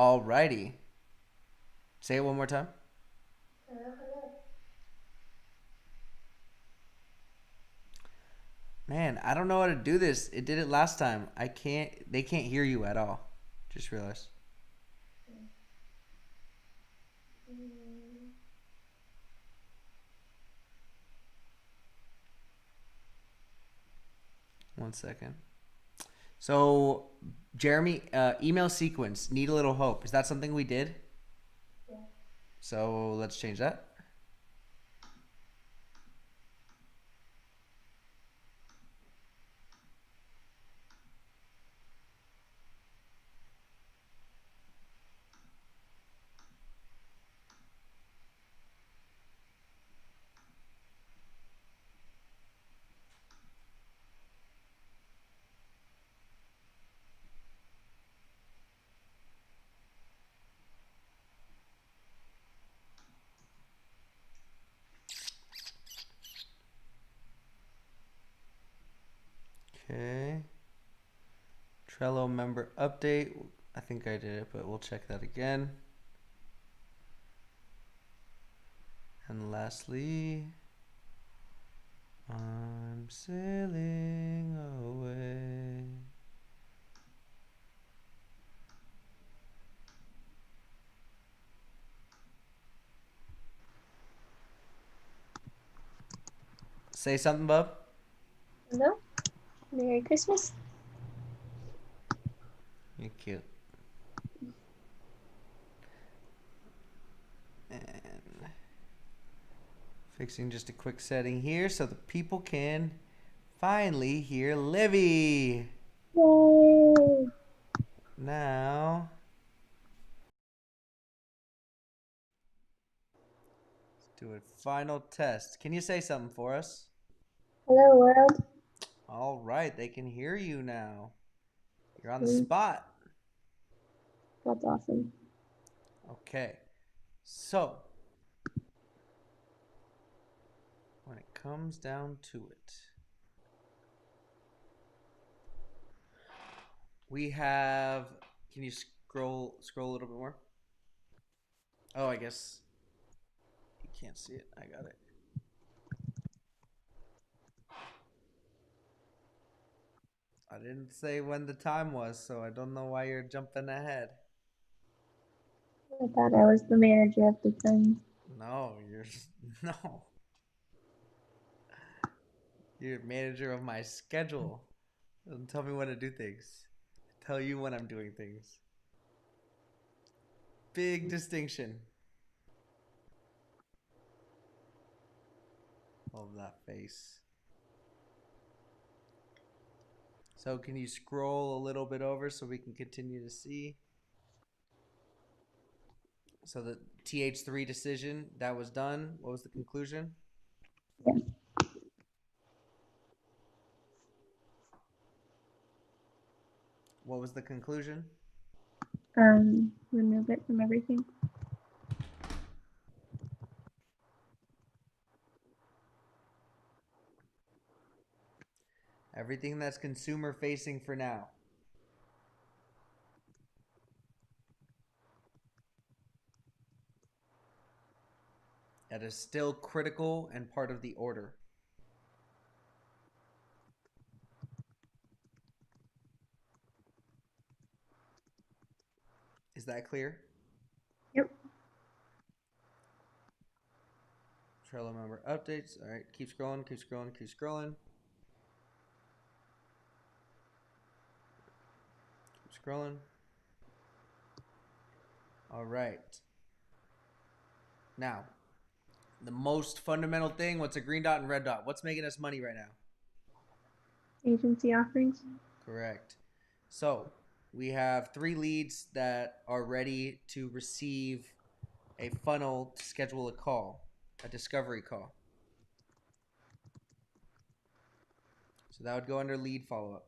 Alrighty. Say it one more time. Hello, hello. Man, I don't know how to do this. It did it last time. They can't hear you at all. Just realized. Mm, 1 second. So, Jeremy, email sequence, need a little hope. Is that something we did? yeah. So, let's change that. Okay. Trello member update. I think I did it, but we'll check that again. And lastly, I'm sailing away. Say something, bub. Hello. Merry Christmas. You're cute. And fixing just a quick setting here so the people can finally hear Livy. Yay! Now, let's do a final test. Can you say something for us? Hello, world. All right, they can hear you now. You're on the Mm, spot. that's awesome. Okay. So, when it comes down to it, we have. Can you scroll a little bit more? Oh, I guess you can't see it. I got it. I didn't say when the time was, so I don't know why you're jumping ahead. I thought I was the manager of the thing. No, you're no. You're manager of my schedule. Don't tell me when to do things. I tell you when I'm doing things. Big distinction. Love that face. So can you scroll a little bit over so we can continue to see? So the TH3 decision that was done. What was the conclusion? Yeah. What was the conclusion? Remove it from everything. Everything that's consumer facing for now. That is still critical and part of the order. Is that clear? Yep. Trello member updates. All right, keep scrolling, keep scrolling, keep scrolling. Keep scrolling. All right. Now, the most fundamental thing, what's a green dot and red dot? What's making us money right now? Agency offerings. Correct. So, we have 3 leads that are ready to receive a funnel to schedule a call, a discovery call. So that would go under lead follow up.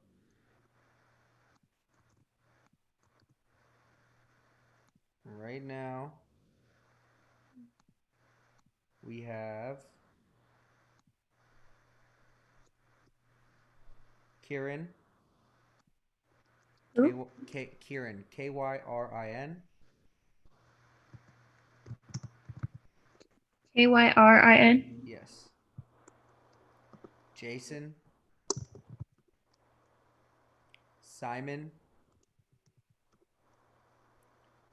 Right now, we have Kieran, Who? Kieran, Kyrin, Kyrin. Yes. Jason, Simon,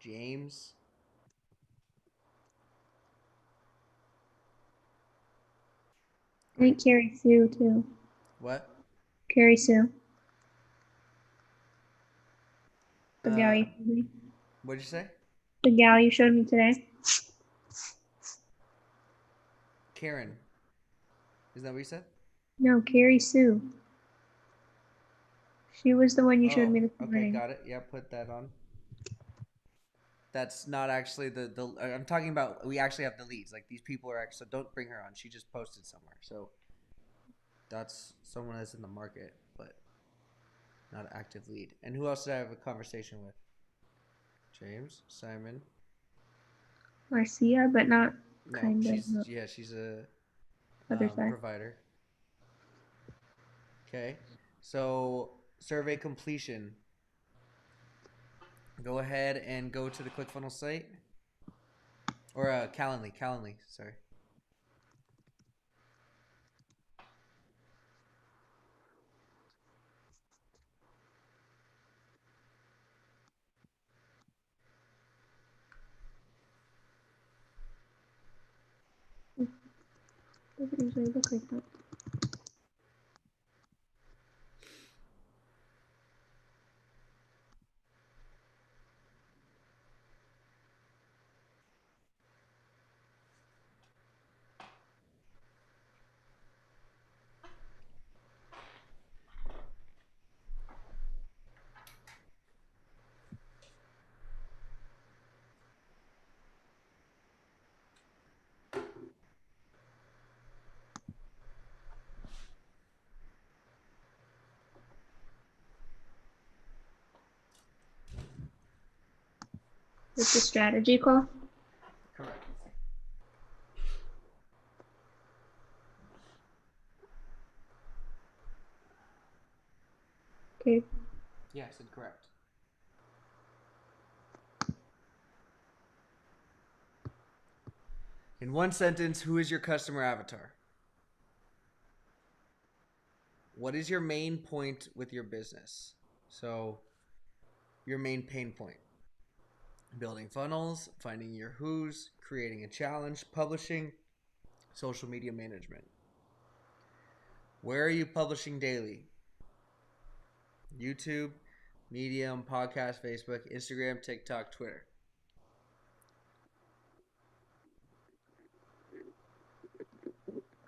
James, I think Carrie Sue too. what? Carrie Sue. The gal Uh, you showed me. what'd you say? The gal you showed me today. Karen. Isn't that what you said? No, Carrie Sue. She was the one you showed Oh, me this okay, morning. got it. Yeah, put that on. That's not actually the. I'm talking about. We actually have the leads. Like these people are actually. So don't bring her on. She just posted somewhere. So that's someone that's in the market, but not an active lead. And who else did I have a conversation with? James, Simon. Marcia, but not No, kind of she's a other side. provider. Okay, so survey completion. Go ahead and go to the ClickFunnels site or Calendly. Sorry. Doesn't usually look like that. It's a strategy call. Correct. Okay. Yeah, I said correct. In one sentence, who is your customer avatar? What is your main point with your business? So, your main pain point. Building funnels, finding your who's, creating a challenge, publishing, social media management. Where are you publishing daily? YouTube, Medium, podcast, Facebook, Instagram, TikTok, Twitter.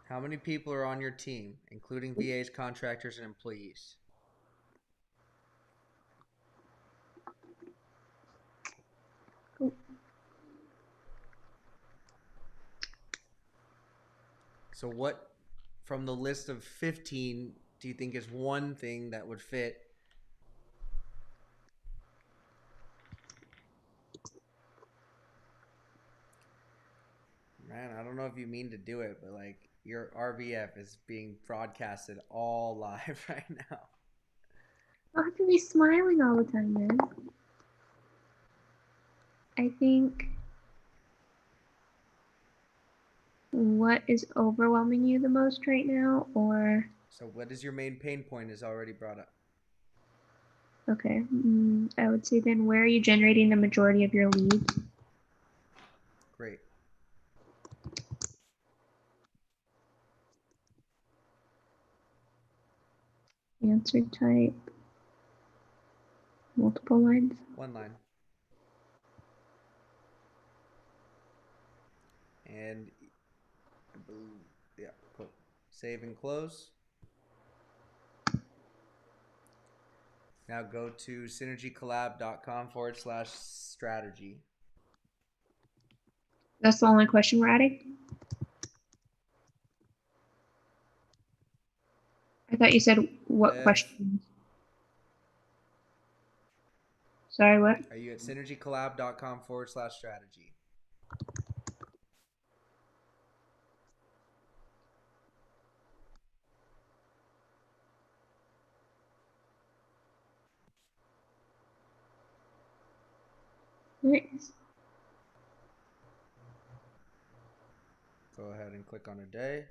How many people are on your team, including VAs, contractors, and employees? So, what from the list of 15 do you think is one thing that would fit? Man, I don't know if you mean to do it, but like your RBF is being broadcasted all live right now. I have to be smiling all the time, man. I think what is overwhelming you the most right now, or So, what is your main pain point is already brought up. okay, I would say then where are you generating the majority of your leads? Great. Answer type, multiple lines. One line. And I believe, yeah, cool. Save and close. Now go to synergycollab.com/strategy. That's the only question we're adding? I thought you said what questions? Sorry, what? Are you at synergycollab.com/strategy? Nice. Go ahead and click on a day.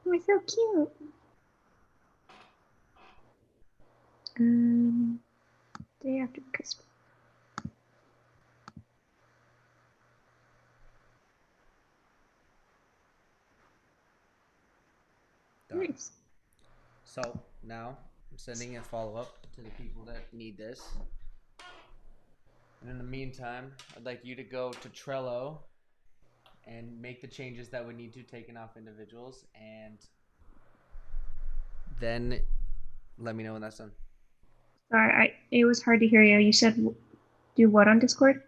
We're so cute. Day after Christmas. Done. Nice. So now I'm sending a follow-up to the people that need this. And in the meantime, I'd like you to go to Trello and make the changes that would need to taken off individuals, and then let me know when that's done. Sorry, it was hard to hear you. You said do what on Discord?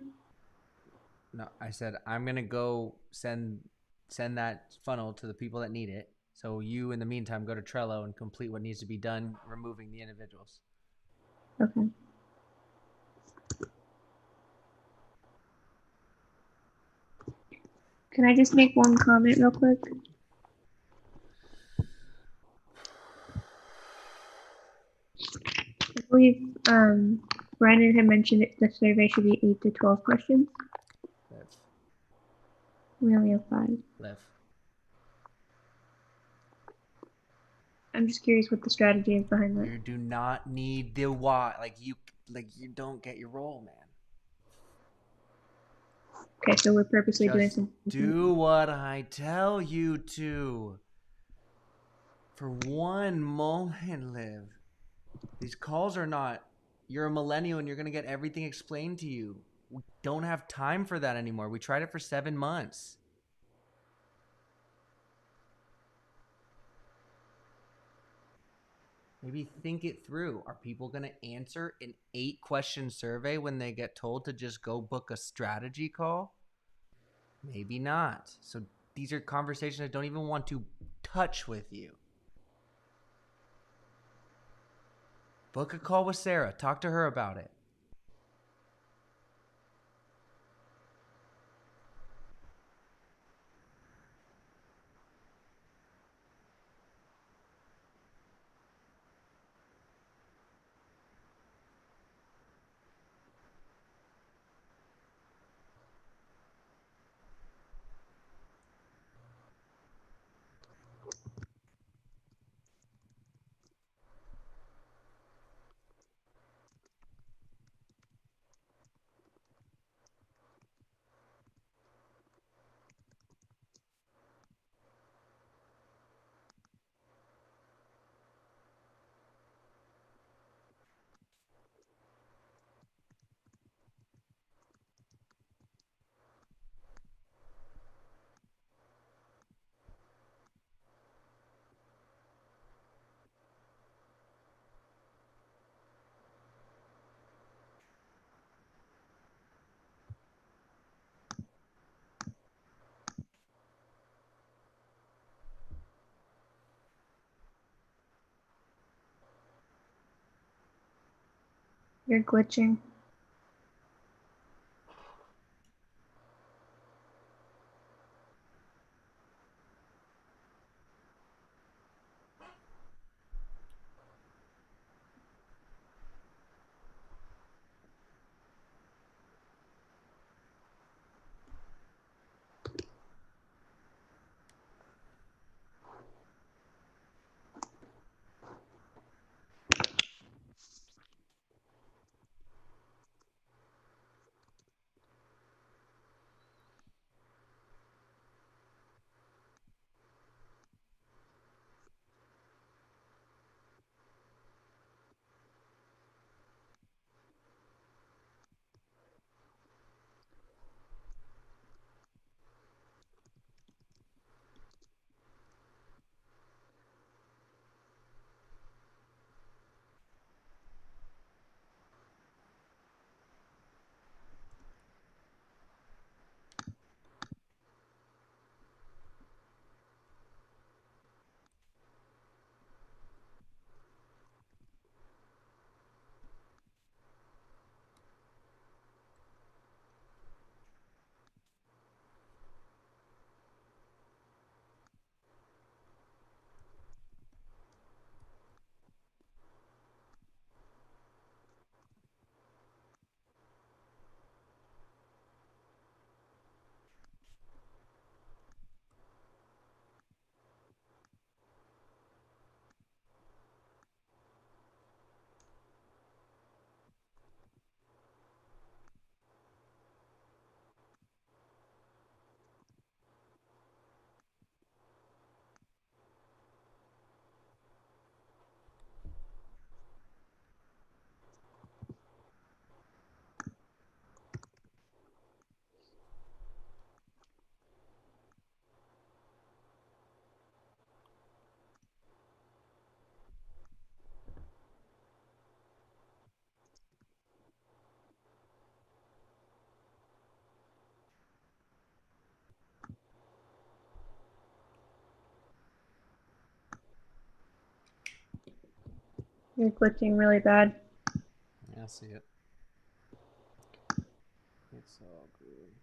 No, I said I'm gonna go send that funnel to the people that need it. So you, in the meantime, go to Trello and complete what needs to be done, removing the individuals. Okay. Can I just make one comment real quick? I believe Brandon had mentioned that the survey should be 8 to 12 questions. Live. We only have 5. Live. I'm just curious what the strategy is behind that. You do not need the why. You don't get your role, man. Okay, so we're purposely doing Just something. do what I tell you to. For one moment, Liv. These calls are not. You're a millennial and you're going to get everything explained to you. We don't have time for that anymore. We tried it for 7 months. Maybe think it through. Are people going to answer an 8-question survey when they get told to just go book a strategy call? Maybe not. So these are conversations I don't even want to touch with you. Book a call with Sarah. Talk to her about it. You're glitching. You're glitching really bad. Yeah, I see it. It's all good.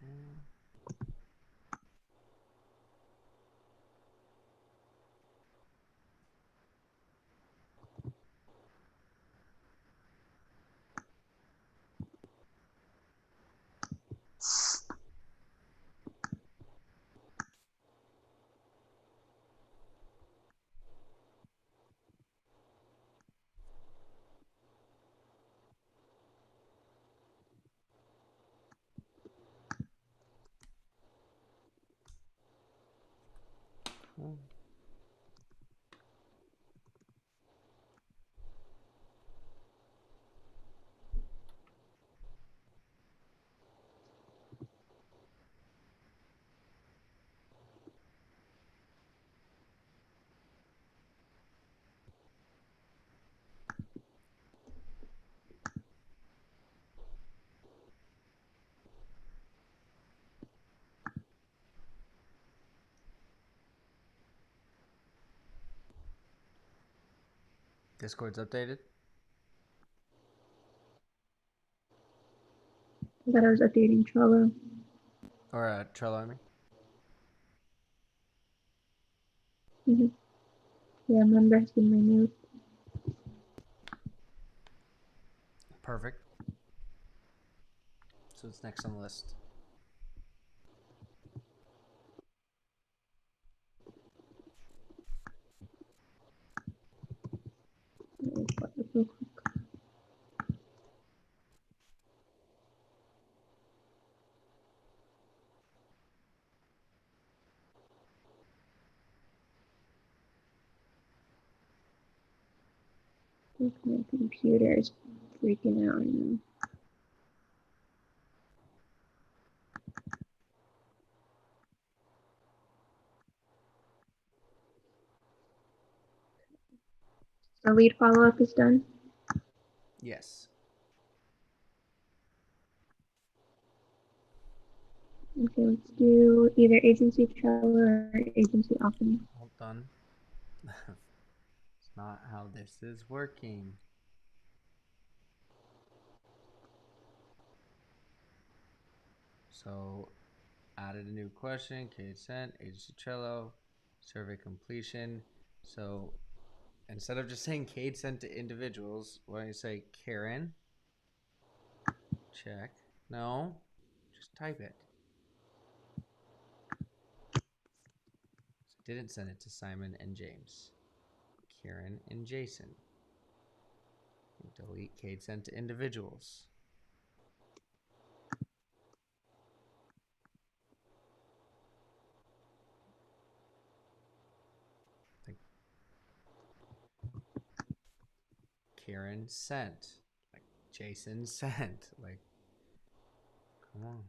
Okay. Discord's updated? I thought I was updating Trello. Or Trello, I mean? Mm-hmm. Yeah, member has been removed. Perfect. So it's next on the list. My computer is freaking out right now. Our lead follow-up is done. Yes. Okay, let's do either agency Trello or agency Alchemy. Hold on. It's not how this is working. So, added a new question. Kate sent, agency Trello, survey completion. So, instead of just saying Kate sent to individuals, why don't you say Karen? Check. No, just type it. So didn't send it to Simon and James. Karen and Jason. Delete Kate sent to individuals. Like Karen sent. Like Jason sent. Like, come on.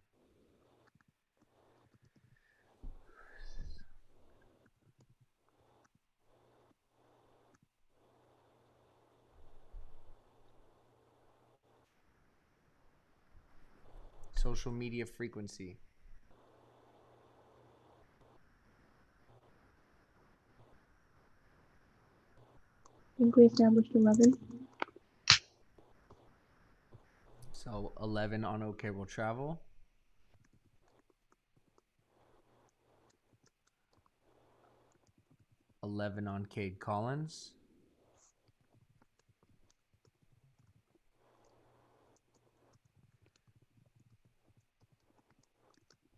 Social media frequency. I think we established 11. So So 11 on OK Will Travel. $11 on Cade Collins.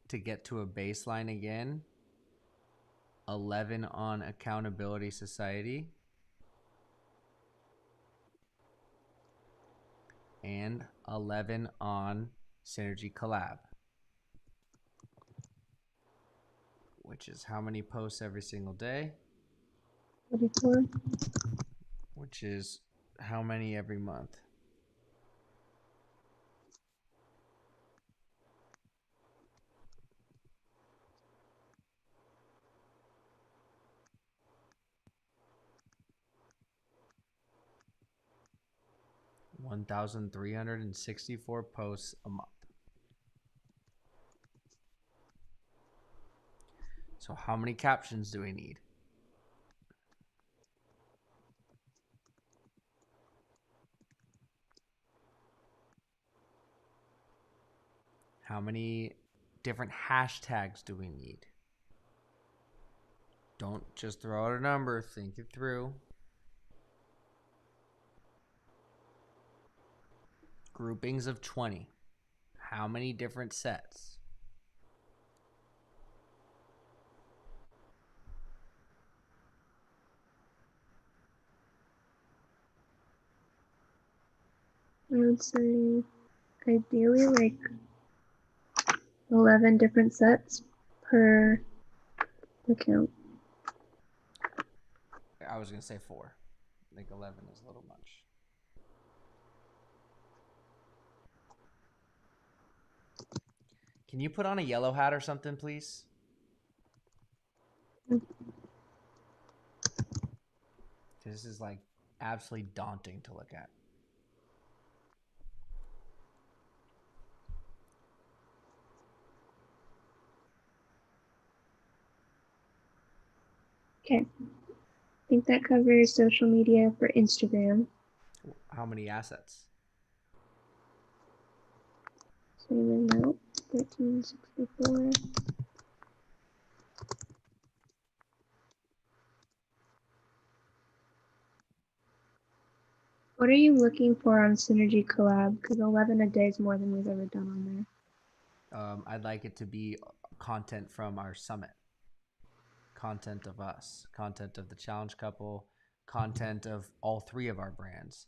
To get to a baseline again, 11 on Accountability Society. And 11 on Synergy Collab. Which is how many posts every single day? 44. Which is how many every month? $1,364 posts a month. So how many captions do we need? How many different hashtags do we need? Don't just throw out a number, think it through. Groupings of 20. How many different sets? I would say ideally like 11 different sets per account. I was going to say 4. I think 11 is a little much. Can you put on a yellow hat or something, please? This is like absolutely daunting to look at. Okay. I think that covers social media for Instagram. How many assets? Saving out 1364. What are you looking for on Synergy Collab? Because 11 a day is more than we've ever done on there. I'd like it to be content from our summit. Content of us. Content of the challenge couple. Content of all 3 of our brands.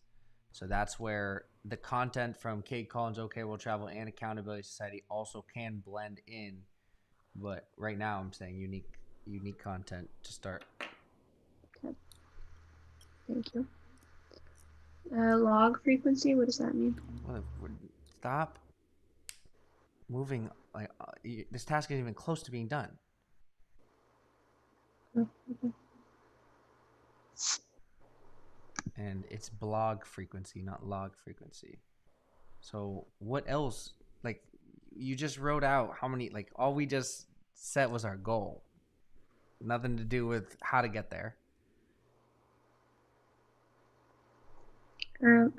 So that's where the content from Cade Collins, OK Will Travel, and Accountability Society also can blend in. But right now I'm saying unique content to start. Okay. Thank you. Log frequency, what does that mean? Stop moving. Like this task isn't even close to being done. Oh, okay. And it's blog frequency, not log frequency. So what else? Like you just wrote out how many, like all we just set was our goal. Nothing to do with how to get there.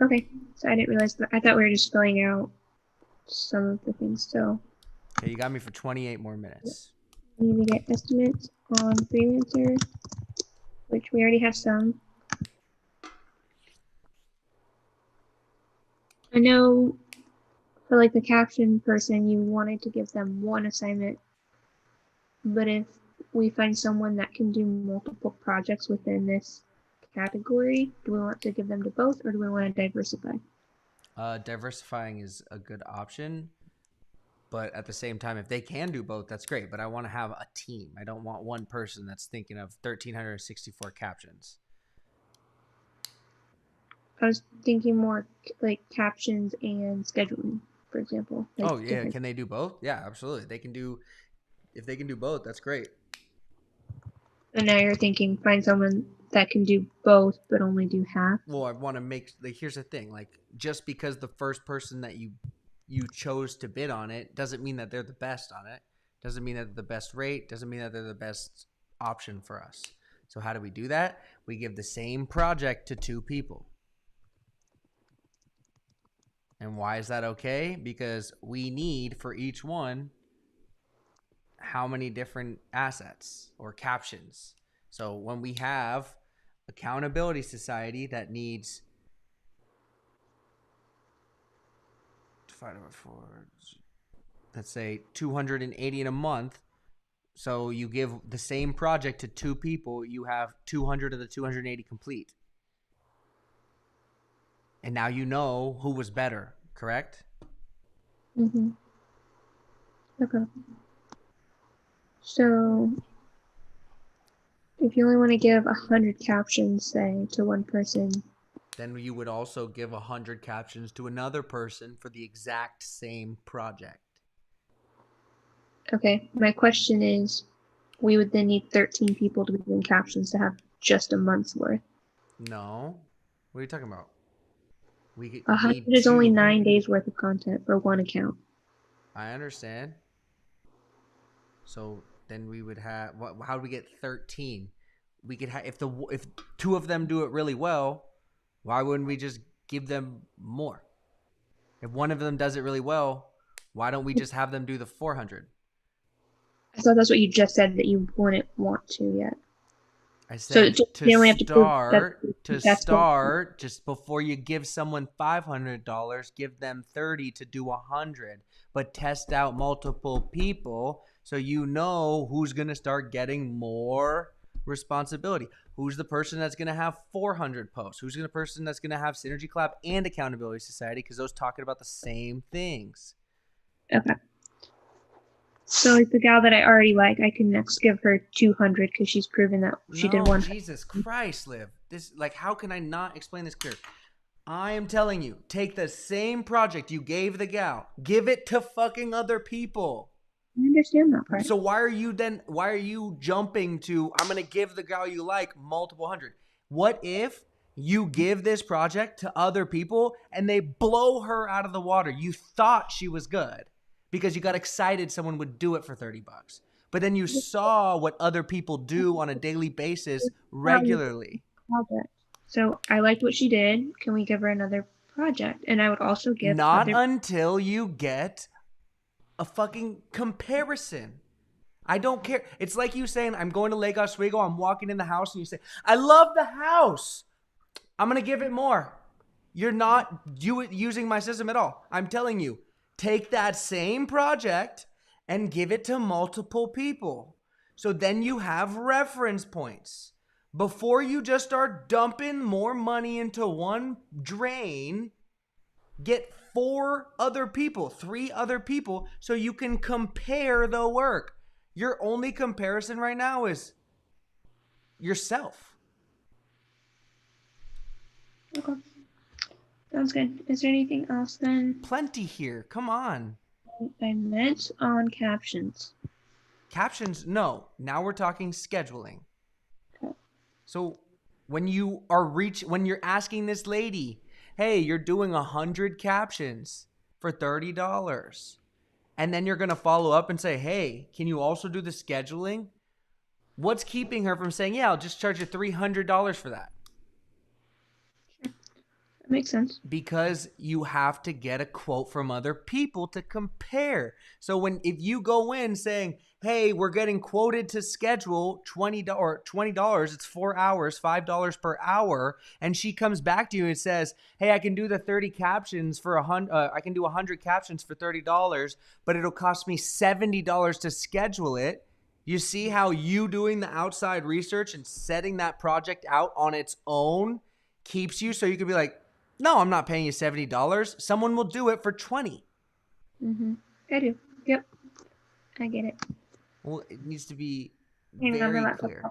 Okay, so I didn't realize that. I thought we were just filling out some of the things. So Okay, you got me for 28 more minutes. we need to get estimates on freelancer, which we already have some. I know for like the caption person, you wanted to give them one assignment, but if we find someone that can do multiple projects within this category, do we want to give them to both, or do we want to diversify? Diversifying is a good option, but at the same time, if they can do both, that's great. But I want to have a team. I don't want one person that's thinking of 1,364 captions. I was thinking more like captions and scheduling, for example. Like Oh yeah, can they do both? Yeah, absolutely. They can do. If they can do both, that's great. And now you're thinking find someone that can do both but only do half. Well, I want to make, like, here's the thing, like just because the first person that you chose to bid on it doesn't mean that they're the best on it. Doesn't mean that they're the best rate, doesn't mean that they're the best option for us. So how do we do that? We give the same project to 2 people. And why is that okay? Because we need for each one how many different assets or captions. So when we have accountability society that needs divided by 4, let's say 280 in a month. So you give the same project to 2 people, you have 200 of the 280 complete. And now you know who was better, correct? Mm-hmm. Okay. So, if you only want to give 100 captions, say, to one person, Then you would also give 100 captions to another person for the exact same project. okay, my question is, we would then need 13 people to be doing captions to have just a month's worth. No. What are you talking about? We 100 need is only 2. 9 days worth of content for one account. I understand. So then we would have, how do we get 13? We could have, if 2 of them do it really well, why wouldn't we just give them more? If one of them does it really well, why don't we just have them do the 400? I thought that's what you just said, that you wouldn't want to yet. I So said they only have to prove that start, just before you give someone $500, give them 30 to do 100, but test out multiple people so you know who's going to start getting more responsibility. Who's the person that's going to have 400 posts? Who's the person that's going to have Synergy Club and Accountability Society, because those talking about the same things. Okay. So like the gal that I already like, I can next give her 200 because she's proven that she did one. Jesus Christ, Liv. This, like, how can I not explain this clear? I am telling you, take the same project you gave the gal, give it to fucking other people. I understand that part. So why are you jumping to, I'm going to give the gal you like multiple hundred? What if you give this project to other people and they blow her out of the water? You thought she was good because you got excited someone would do it for $30. But then you saw what other people do on a daily basis regularly. Project. So I liked what she did. Can we give her another project? And I would also give Not until you get a fucking comparison. I don't care. It's like you saying, I'm going to Lake Oswego, I'm walking in the house, and you say, I love the house. I'm going to give it more. You're not using my system at all. I'm telling you, take that same project and give it to multiple people. So then you have reference points. Before you just start dumping more money into one drain, get 4 other people, 3 other people, so you can compare the work. Your only comparison right now is yourself. Okay. Sounds good. Is there anything else then? Plenty here. Come on. I meant on captions. Captions, no. Now we're talking scheduling. Okay. So when you're asking this lady, hey, you're doing 100 captions for $30. And then you're going to follow up and say, hey, can you also do the scheduling? What's keeping her from saying, yeah, I'll just charge you $300 for that? That makes sense. Because you have to get a quote from other people to compare. So if you go in saying, hey, we're getting quoted to schedule $20, it's 4 hours, $5 per hour, and she comes back to you and says, hey, I can do the 30 captions for I can do 100 captions for $30, but it'll cost me $70 to schedule it. You see how you doing the outside research and setting that project out on its own keeps you, so you could be like, no, I'm not paying you $70. Someone will do it for $20. I do. Yep. I get it. Well, it needs to be Hang on, very clear.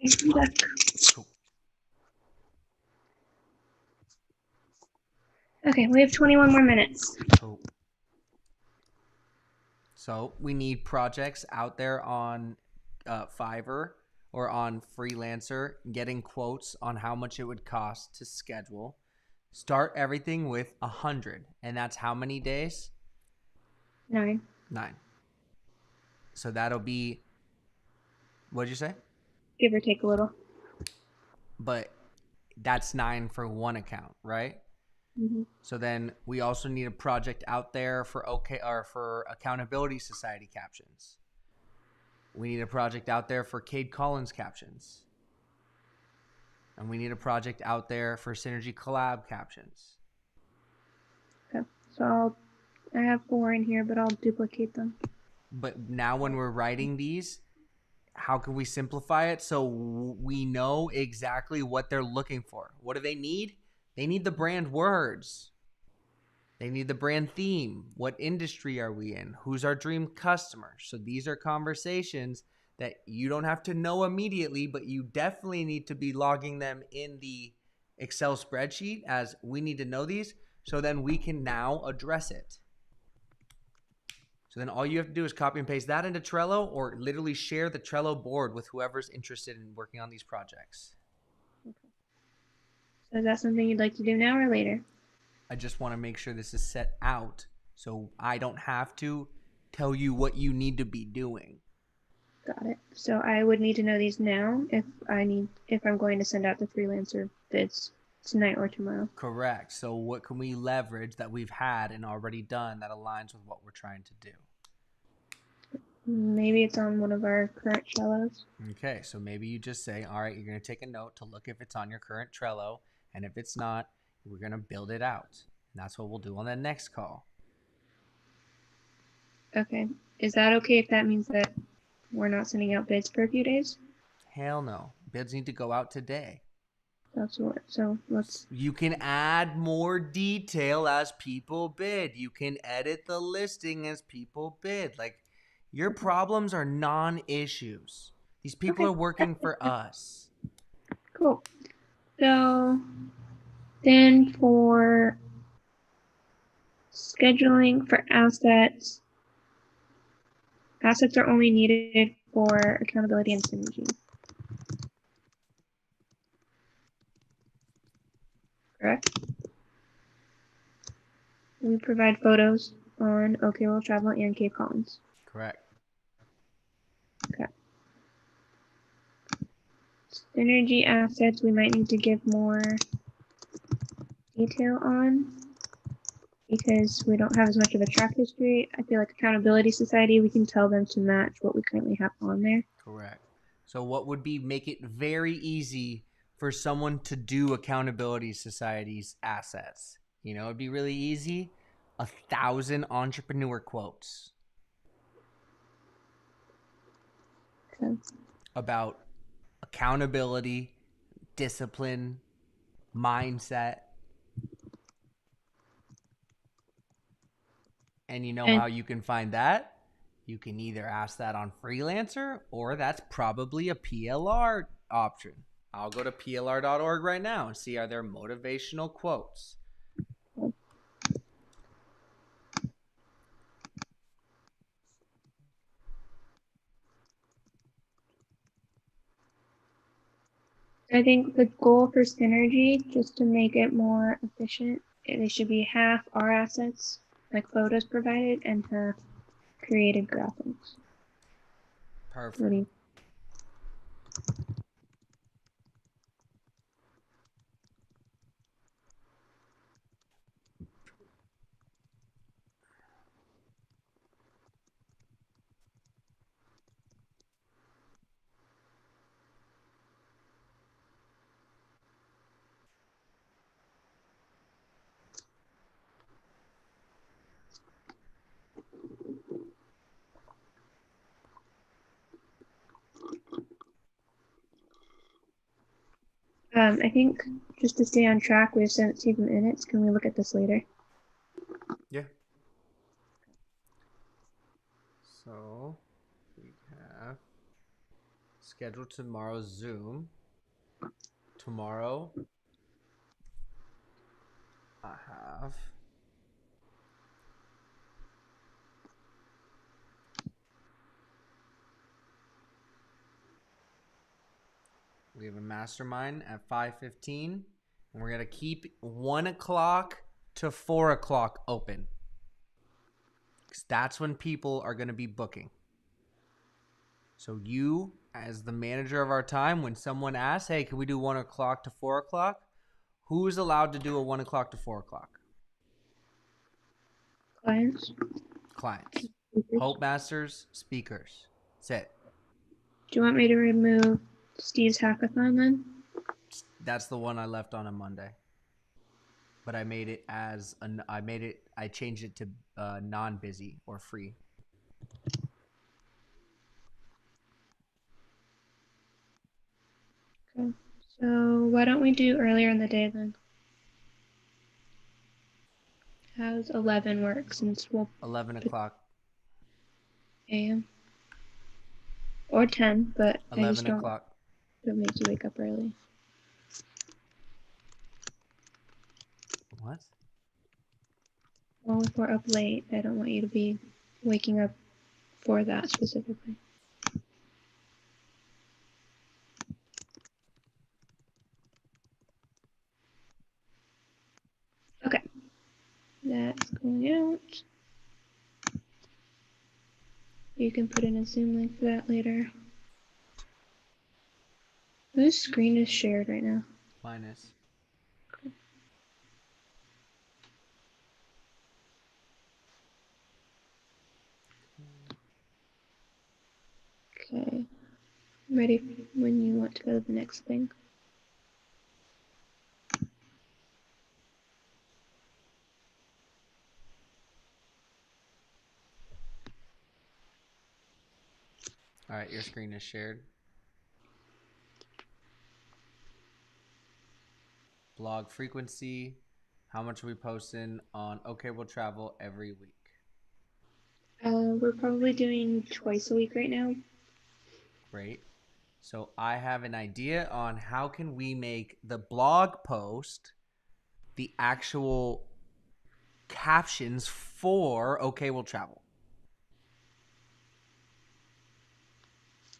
I'm back. Cool. Okay, we have 21 more minutes. Cool. So we need projects out there on Fiverr or on Freelancer, getting quotes on how much it would cost to schedule. Start everything with 100, and that's how many days? 9. 9. So that'll be, what'd you say? Give or take a little. But that's 9 for one account, right? Mm-hmm. So then we also need a project out there for for Accountability Society captions. We need a project out there for Cade Collins captions. And we need a project out there for Synergy Collab captions. Okay, so I have 4 in here, but I'll duplicate them. But now when we're writing these, how can we simplify it so we know exactly what they're looking for? What do they need? They need the brand words. They need the brand theme. What industry are we in? Who's our dream customer? So these are conversations that you don't have to know immediately, but you definitely need to be logging them in the Excel spreadsheet as we need to know these. So then we can now address it. So then all you have to do is copy and paste that into Trello or literally share the Trello board with whoever's interested in working on these projects. Okay. So is that something you'd like to do now or later? I just want to make sure this is set out so I don't have to tell you what you need to be doing. Got it. So I would need to know these now if I'm going to send out the freelancer bids tonight or tomorrow. Correct. So what can we leverage that we've had and already done that aligns with what we're trying to do? Maybe it's on one of our current Trellos. Okay, so maybe you just say, all right, you're going to take a note to look if it's on your current Trello, and if it's not, we're going to build it out. And that's what we'll do on the next call. Okay. Is that okay if that means that we're not sending out bids for a few days? Hell no. Bids need to go out today. That's what. So let's. You can add more detail as people bid. You can edit the listing as people bid. Like, your problems are non-issues. These people Okay. are working for us. Cool. So then for scheduling for assets are only needed for accountability and synergy. Correct? We provide photos on OK World Travel and Cade Collins. Correct. Okay. Synergy assets we might need to give more detail on because we don't have as much of a track history. I feel like Accountability Society, we can tell them to match what we currently have on there. Correct. So what would be make it very easy for someone to do Accountability Society's assets? You know, it'd be really easy. 1,000 entrepreneur quotes. Okay. About accountability, discipline, mindset. And you know how you can find that? You can either ask that on Freelancer or that's probably a PLR option. I'll go to plr.org right now and see are there motivational quotes. I think the goal for Synergy, just to make it more efficient, they should be half our assets, like photos provided, and half created graphics. Perfect. I think just to stay on track, we have 17 minutes. Can we look at this later? Yeah. So we have Schedule tomorrow's Zoom. Tomorrow, I have we have a mastermind at 5:15, and we're gonna keep 1 o'clock to 4 o'clock open. Because that's when people are gonna be booking. So you, as the manager of our time, when someone asks, "Hey, can we do 1 o'clock to 4 o'clock?" Who's allowed to do a 1 o'clock to 4 o'clock? Clients. Clients, Speakers. Hope Masters, speakers. That's it. Do you want me to remove Steve's hackathon then? That's the one I left on a Monday. But I made it as I changed it to non-busy or free. Okay. So why don't we do earlier in the day then? How's 11 work since we'll 11 o'clock. a.m. or 10, but I just 11 don't o'clock. make you wake up early. What? Well, if we're up late, I don't want you to be waking up for that specifically. Okay. That's going out. You can put in a Zoom link for that later. Whose screen is shared right now? Mine is. Okay. Ready when you want to go to the next thing. All right, your screen is shared. Blog frequency. How much are we posting on OK We'll Travel every week? We're probably doing twice a week right now. Great. So I have an idea on how can we make the blog post the actual captions for OK We'll Travel.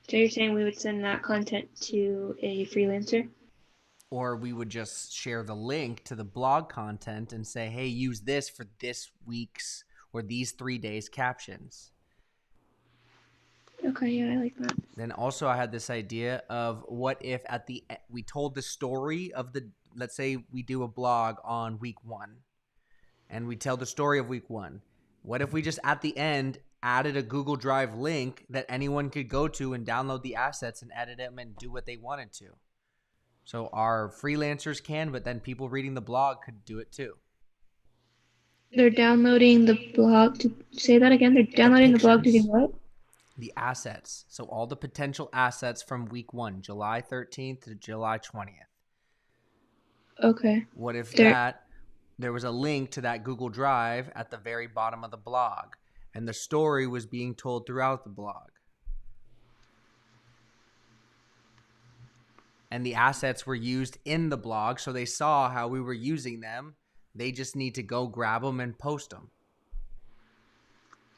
So you're saying we would send that content to a freelancer? Or we would just share the link to the blog content and say, hey, use this for this week's or these 3 days captions. Okay, yeah, I like that. Then also I had this idea of what if at the we told the story of the, let's say we do a blog on week 1 and we tell the story of week 1. What if we just at the end added a Google Drive link that anyone could go to and download the assets and edit them and do what they wanted to? So our freelancers can, but then people reading the blog could do it too. They're downloading the blog to say that again. They're downloading the blog to do what? The assets. So all the potential assets from week 1, July 13th to July 20th. Okay. What if there was a link to that Google Drive at the very bottom of the blog and the story was being told throughout the blog? And the assets were used in the blog, so they saw how we were using them. They just need to go grab them and post them.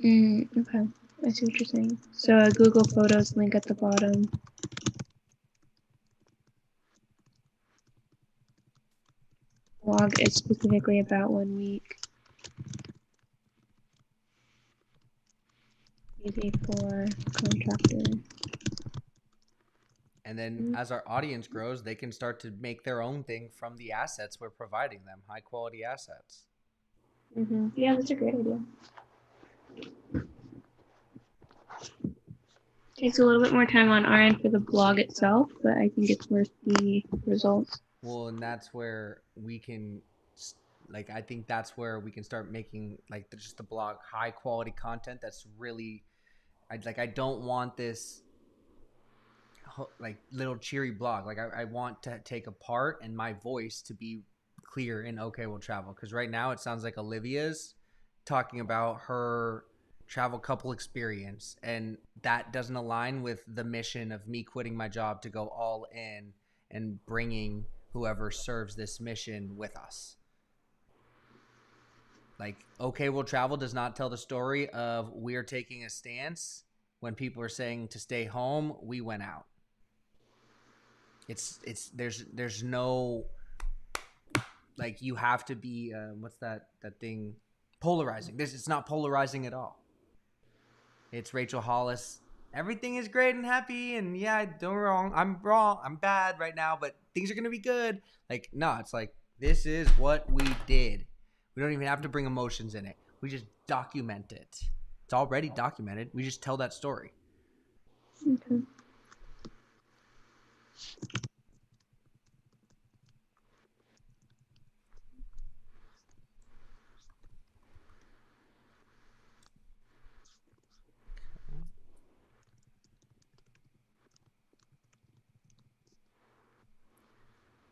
Okay. I see what you're saying. So a Google Photos link at the bottom. Blog is specifically about 1 week. Easy for contractor. And then as our audience grows, they can start to make their own thing from the assets we're providing them, high quality assets. Yeah, that's a great idea. Takes a little bit more time on our end for the blog itself, but I think it's worth the results. Well, and that's where we can, like, I think that's where we can start making, like, just the blog high quality content that's really, I don't want this like little cheery blog. Like I want to take a part and my voice to be clear in OK We'll Travel, because right now it sounds like Olivia's talking about her travel couple experience, and that doesn't align with the mission of me quitting my job to go all in and bringing whoever serves this mission with us. Like, okay, we'll travel does not tell the story of we're taking a stance when people are saying to stay home. We went out. There's no, like, you have to be what's that thing, polarizing. It's not polarizing at all. It's Rachel Hollis. Everything is great and happy, and yeah, don't wrong. I'm bad right now, but things are gonna be good. Like, no, it's like, this is what we did. We don't even have to bring emotions in it. We just document it. It's already documented. We just tell that story. Okay.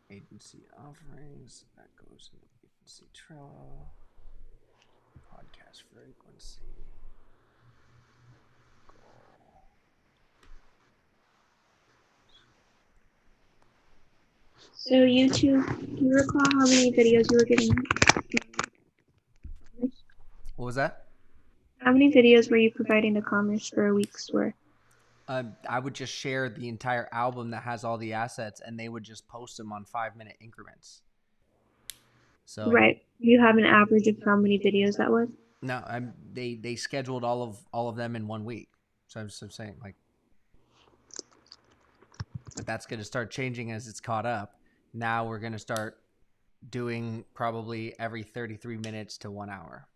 Agency offerings, that goes in agency Trello. Podcast frequency. So YouTube, do you recall how many videos you were getting? What was that? How many videos were you providing to Commerce for a week's worth? I would just share the entire album that has all the assets, and they would just post them on 5-minute increments. So Right. You have an average of how many videos that was? no, they scheduled all of them in 1 week. So I'm saying, like, but that's going to start changing as it's caught up. Now we're going to start doing probably every 33 minutes to 1 hour,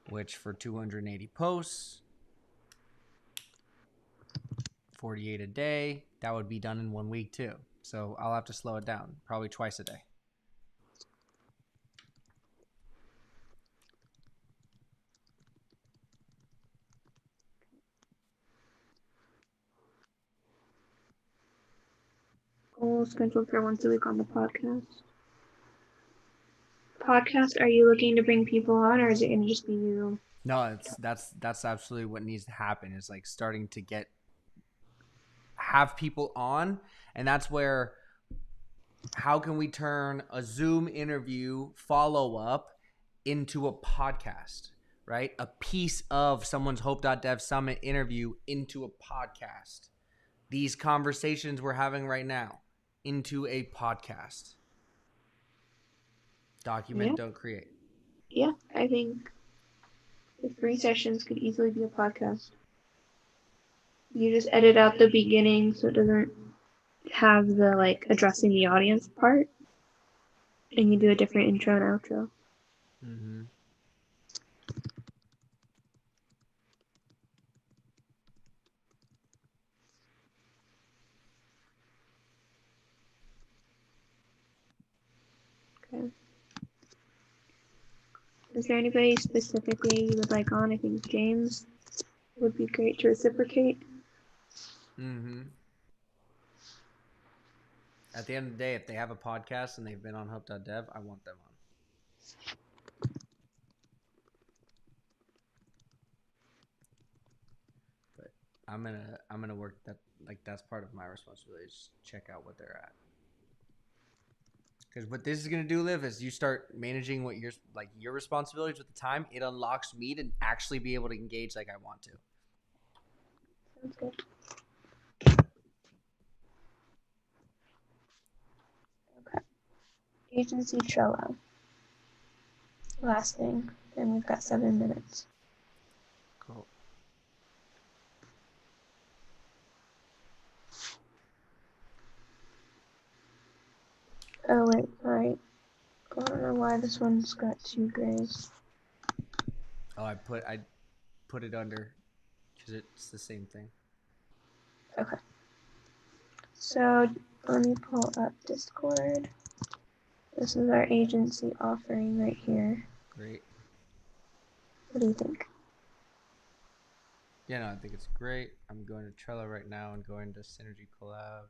which for 280 posts, 48 a day, that would be done in 1 week too. So I'll have to slow it down, probably twice a day. Goal scheduled for once a week on the podcast. Podcast, are you looking to bring people on, or is it going to just be you? No, that's absolutely what needs to happen, is like starting to have people on. And that's where, how can we turn a Zoom interview follow-up into a podcast, right? A piece of someone's Hope.dev Summit interview into a podcast. These conversations we're having right now into a podcast. Document, don't create. Yeah, I think the 3 sessions could easily be a podcast. You just edit out the beginning so it doesn't have the like addressing the audience part, and you do a different intro and outro. Mm-hmm. Okay. Is there anybody specifically you would like on? I think James would be great to reciprocate. Mm-hmm. At the end of the day, if they have a podcast and they've been on Hope.dev, I want them on. But I'm gonna work that, like, that's part of my responsibility, is check out what they're at. Because what this is gonna do, Liv, is you start managing what your responsibilities with the time. It unlocks me to actually be able to engage like I want to. Sounds good. Okay. Agency Trello. Last thing, and we've got 7 minutes. Cool. Oh wait, alright. I don't know why this one's got 2 grays. Oh, I put it under because it's the same thing. Okay. So let me pull up Discord. This is our agency offering right here. Great. What do you think? Yeah, no, I think it's great. I'm going to Trello right now and going to Synergy Collab.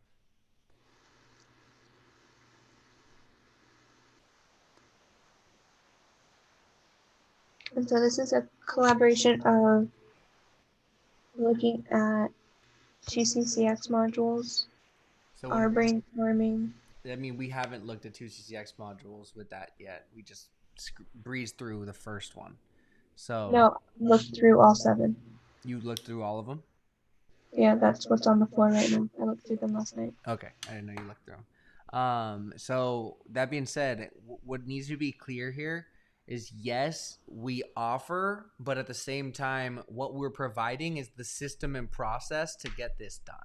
And so this is a collaboration of looking at TCCX modules, So our when brainstorming. I mean, we haven't looked at 2CCX modules with that yet. We just breezed through the first one. So No, looked through all 7. you looked through all of them? Yeah, that's what's on the floor right now. I looked through them last night. Okay, I didn't know you looked through them. So that being said, what needs to be clear here is yes, we offer, but at the same time, what we're providing is the system and process to get this done.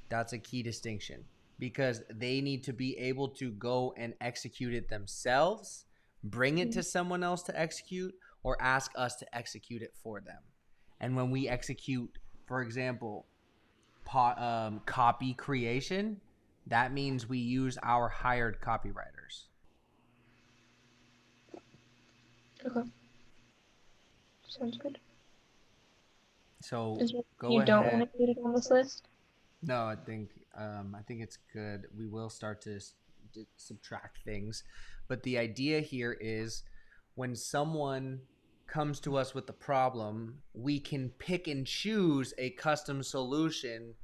That's a key distinction because they need to be able to go and execute it themselves, bring it to someone else to execute, or ask us to execute it for them. And when we execute, for example, copy creation, that means we use our hired copywriters. Okay. Sounds good. So Is there go you don't want ahead. to put it on this list? No, I think it's good. We will start to subtract things, but the idea here is when someone comes to us with a problem, we can pick and choose a custom solution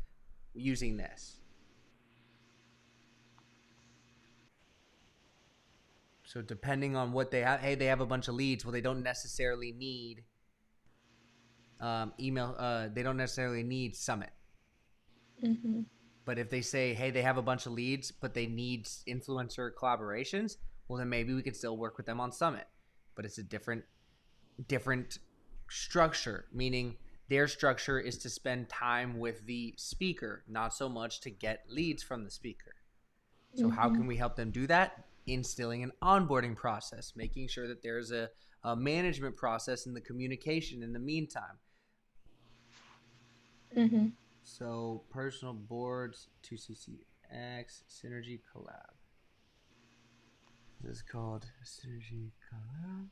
using this. So depending on what they have, hey, they have a bunch of leads. Well, they don't necessarily need email. They don't necessarily need Summit. Mm-hmm. But if they say, hey, they have a bunch of leads, but they need influencer collaborations, well, then maybe we could still work with them on Summit. But it's a different structure, meaning their structure is to spend time with the speaker, not so much to get leads from the speaker. So how can we help them do that? Instilling an onboarding process, making sure that there's a management process in the communication in the meantime. Mm-hmm. So personal boards, 2CCX, Synergy Collab. This is called Synergy Collab.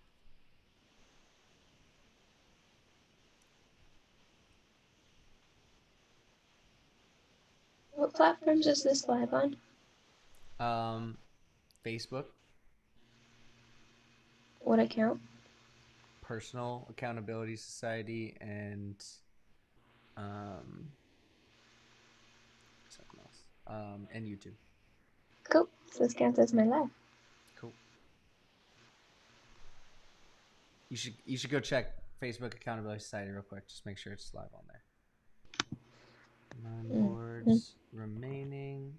What platforms is this live on? Facebook, What account? Personal Accountability Society, and something else. And YouTube. Cool. So this counts as my live. Cool. You should go check Facebook Accountability Society real quick. Just make sure it's live on there. 9 boards remaining.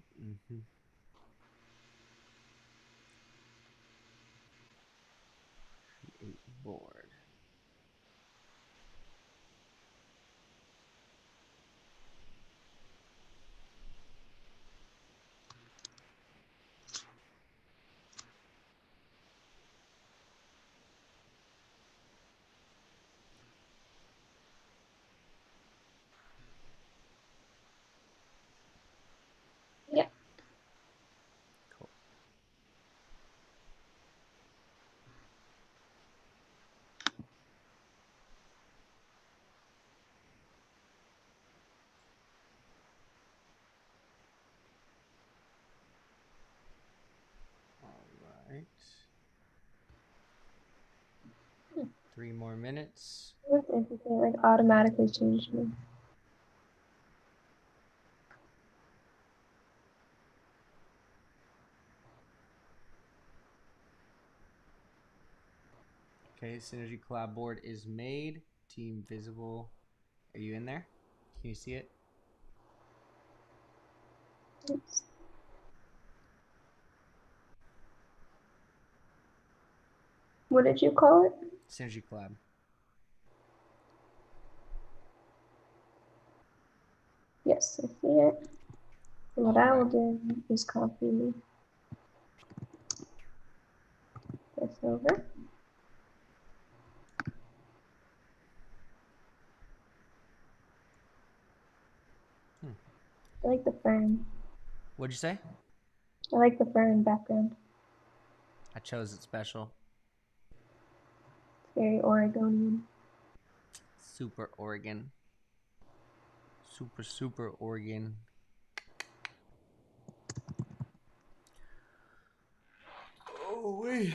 8 board. Yep. Cool. All right. 3 more minutes. That's interesting. Like automatically changed me. Okay, Synergy Collab board is made. Team visible. Are you in there? Can you see it? Oops. What did you call it? Synergy Collab. Yes, I see it. So what I will do is copy this over. I like the fern. What'd you say? I like the fern background. I chose it special. It's very Oregonian. Super Oregon. Super Oregon. Oh, wait.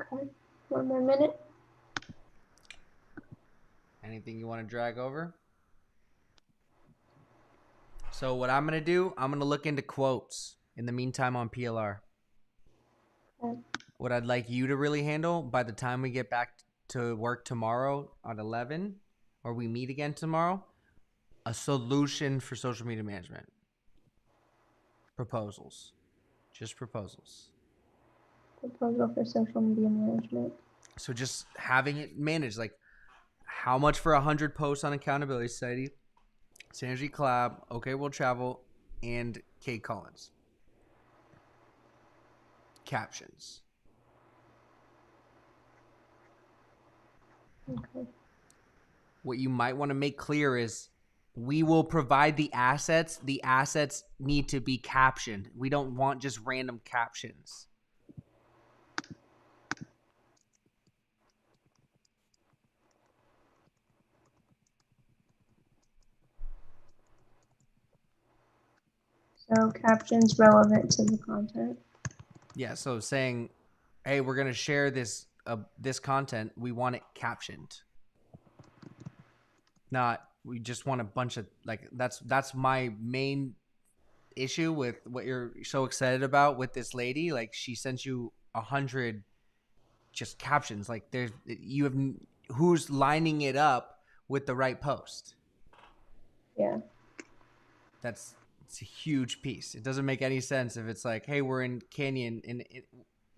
Okay. One more minute. Anything you want to drag over? So what I'm going to do, I'm going to look into quotes in the meantime on PLR. Okay. What I'd like you to really handle by the time we get back to work tomorrow at 11, or we meet again tomorrow, a solution for social media management. Proposals. Just proposals. Proposal for social media management. So just having it managed, like how much for 100 posts on Accountability Society, Synergy Collab, OK World Travel, and Kate Collins. Captions. Okay. What you might want to make clear is we will provide the assets. The assets need to be captioned. We don't want just random captions. So captions relevant to the content. Yeah, so saying, hey, we're going to share this content. We want it captioned. Not we just want a bunch of like that's my main issue with what you're so excited about with this lady. Like she sent you 100 just captions. Like there's you have who's lining it up with the right post. Yeah. It's a huge piece. It doesn't make any sense if it's like, hey, we're in canyon and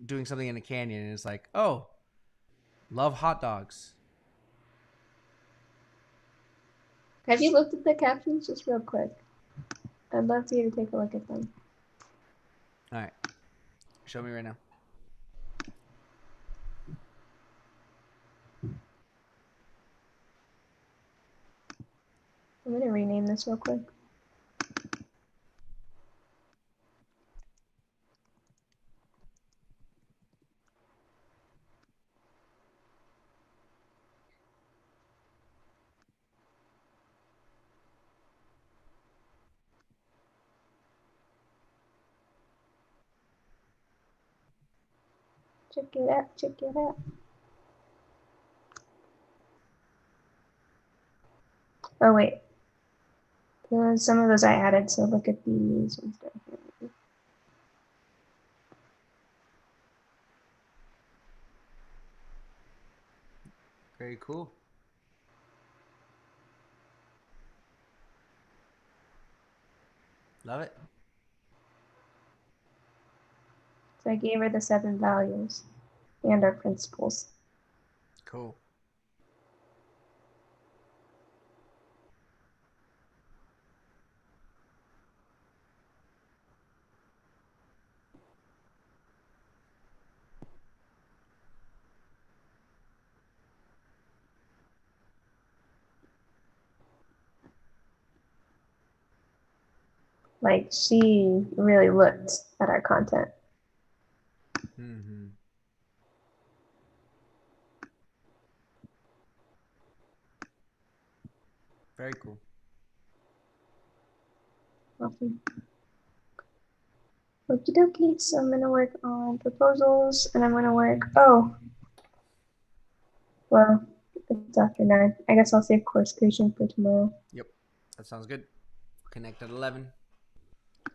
doing something in a canyon, and it's like, oh, love hot dogs. Have you looked at the captions just real quick? I'd love for you to take a look at them. All right, show me right now. I'm gonna rename this real quick. Check it out. Check it out. Oh wait. Some of those I added, so look at these ones down here. Very cool. Love it. So I gave her the 7 values and our principles. Cool. Like she really looked at our content. Mm-hmm. Very cool. Awesome. Okie dokie. So I'm gonna work on proposals, and I'm gonna work. Oh, well, it's after 9. I guess I'll save course creation for tomorrow. Yep, that sounds good. Connect at 11.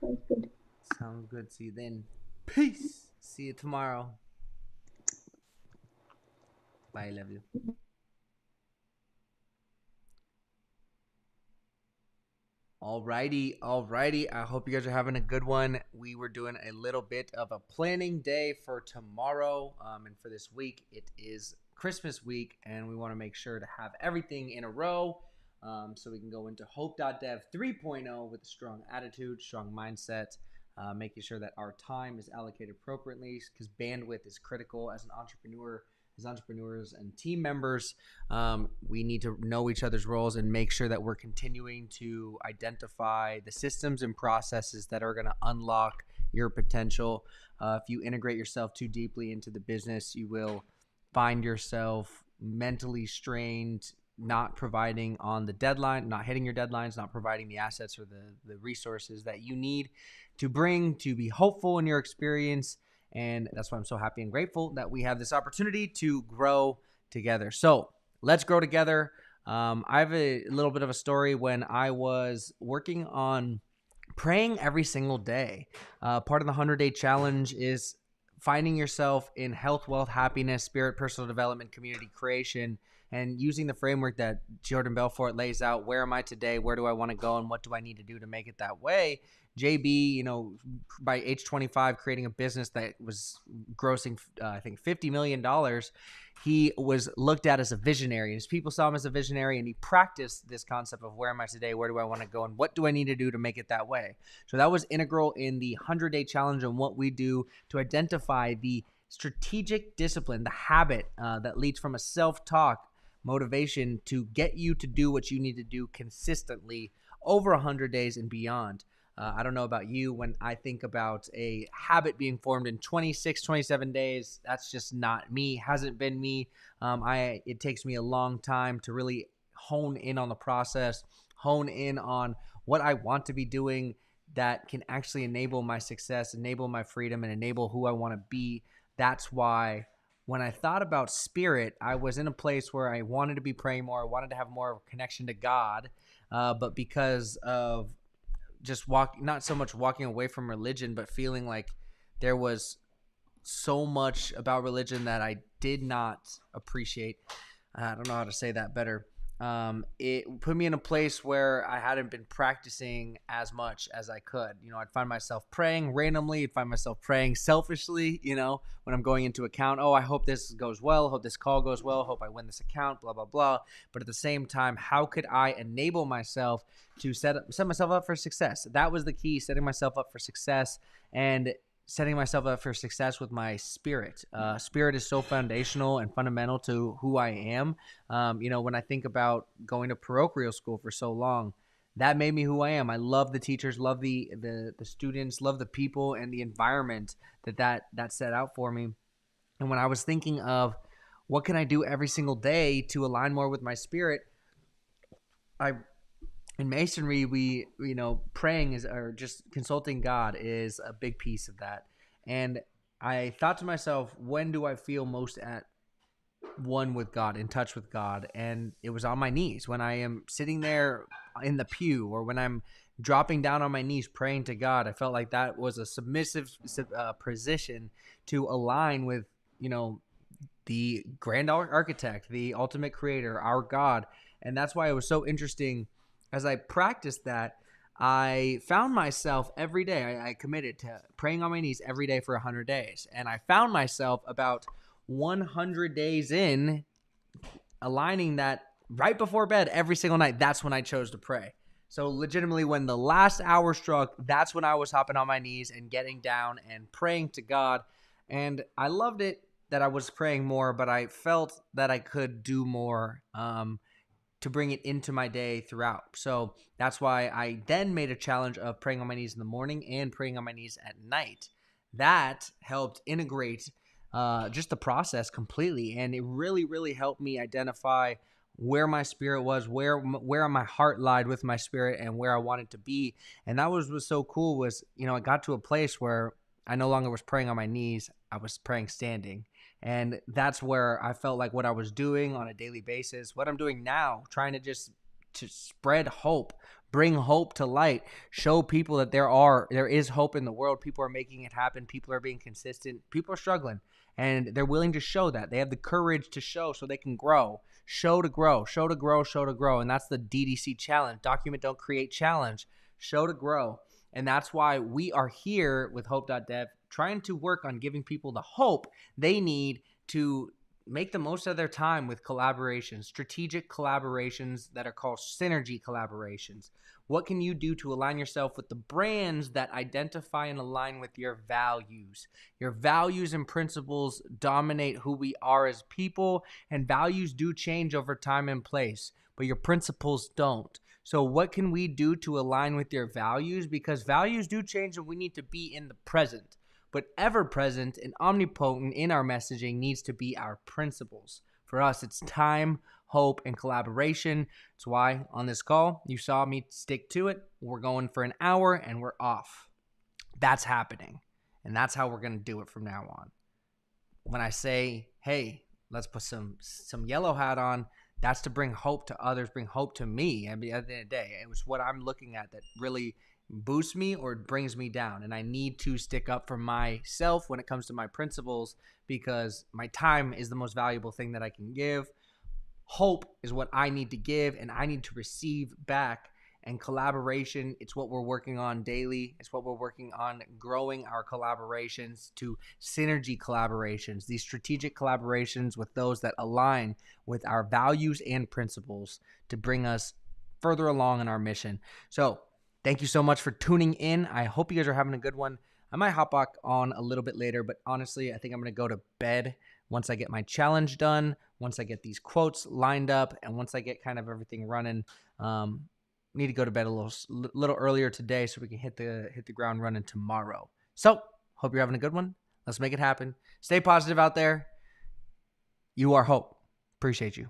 Sounds good. Sounds good. See you then. Peace. See you tomorrow. Bye. Love you. Alrighty. I hope you guys are having a good one. We were doing a little bit of a planning day for tomorrow, and for this week. It is Christmas week, and we want to make sure to have everything in a row, so we can go into Hope.dev 3.0 with a strong attitude, strong mindset, making sure that our time is allocated appropriately, because bandwidth is critical as an entrepreneur. As entrepreneurs and team members, we need to know each other's roles and make sure that we're continuing to identify the systems and processes that are going to unlock your potential. If you integrate yourself too deeply into the business, you will find yourself mentally strained, not providing on the deadline, not hitting your deadlines, not providing the assets or the resources that you need to bring to be hopeful in your experience And that's why I'm so happy and grateful that we have this opportunity to grow together. So let's grow together. I have a little bit of a story when I was working on praying every single day. Part of the 100-day challenge is finding yourself in health, wealth, happiness, spirit, personal development, community creation, and using the framework that Jordan Belfort lays out. Where am I today? Where do I want to go? And what do I need to do to make it that way? JB, by age 25, creating a business that was grossing, I think, $50 million. He was looked at as a visionary. His people saw him as a visionary, and he practiced this concept of where am I today? Where do I want to go? And what do I need to do to make it that way? So that was integral in the 100-day challenge and what we do to identify the strategic discipline, the habit that leads from a self-talk motivation to get you to do what you need to do consistently over 100 days and beyond. I don't know about you. When I think about a habit being formed in 26, 27 days, that's just not me, hasn't been me. It takes me a long time to really hone in on the process, hone in on what I want to be doing that can actually enable my success, enable my freedom, and enable who I want to be. That's why when I thought about spirit, I was in a place where I wanted to be praying more. I wanted to have more of a connection to God. But because of just not so much walking away from religion, but feeling like there was so much about religion that I did not appreciate. I don't know how to say that better. It put me in a place where I hadn't been practicing as much as I could. I'd find myself praying randomly. I'd find myself praying selfishly, when I'm going into account. Oh, I hope this goes well. Hope this call goes well. Hope I win this account, blah, blah, blah. But at the same time, how could I enable myself to set myself up for success? That was the key, setting myself up for success and setting myself up for success with my spirit. Spirit is so foundational and fundamental to who I am. When I think about going to parochial school for so long, that made me who I am. I love the teachers, love the students, love the people and the environment that set out for me. And when I was thinking of what can I do every single day to align more with my spirit, in Masonry, we, praying or just consulting God is a big piece of that. And I thought to myself, when do I feel most at one with God, in touch with God? And it was on my knees, when I am sitting there in the pew, or when I'm dropping down on my knees praying to God. I felt like that was a submissive position to align with, the grand architect, the ultimate creator, our God. And that's why it was so interesting. As I practiced that, I found myself every day, I committed to praying on my knees every day for 100 days. And I found myself about 100 days in, aligning that right before bed every single night. That's when I chose to pray. So legitimately, when the last hour struck, that's when I was hopping on my knees and getting down and praying to God. And I loved it that I was praying more, but I felt that I could do more to bring it into my day throughout. So that's why I then made a challenge of praying on my knees in the morning and praying on my knees at night. That helped integrate just the process completely. And it really, really helped me identify where my spirit was, where my heart lied with my spirit, and where I wanted to be. And that was so cool was, I got to a place where I no longer was praying on my knees. I was praying standing. And that's where I felt like what I was doing on a daily basis, what I'm doing now, trying to spread hope, bring hope to light, show people that there is hope in the world. People are making it happen. People are being consistent. People are struggling, and they're willing to show that. They have the courage to show so they can grow. Show to grow, show to grow, show to grow. And that's the DDC challenge. Document, don't create challenge. Show to grow. And that's why we are here with Hope.dev, trying to work on giving people the hope they need to make the most of their time with collaborations, strategic collaborations that are called synergy collaborations. What can you do to align yourself with the brands that identify and align with your values? Your values and principles dominate who we are as people, and values do change over time and place, but your principles don't. So what can we do to align with your values? Because values do change and we need to be in the present. But ever present and omnipotent in our messaging needs to be our principles. For us, it's time, hope, and collaboration. That's why on this call, you saw me stick to it. We're going for an hour and we're off. That's happening. And that's how we're going to do it from now on. When I say, hey, let's put some yellow hat on, that's to bring hope to others, bring hope to me. I mean, at the end of the day, it was what I'm looking at that really boosts me or brings me down. And I need to stick up for myself when it comes to my principles, because my time is the most valuable thing that I can give. Hope is what I need to give, and I need to receive back. And collaboration, it's what we're working on daily. It's what we're working on, growing our collaborations to synergy collaborations, these strategic collaborations with those that align with our values and principles to bring us further along in our mission. So thank you so much for tuning in. I hope you guys are having a good one. I might hop back on a little bit later, but honestly, I think I'm going to go to bed once I get my challenge done, once I get these quotes lined up, and once I get kind of everything running. Need to go to bed a little earlier today so we can hit the ground running tomorrow. So, hope you're having a good one. Let's make it happen. Stay positive out there. You are hope. Appreciate you.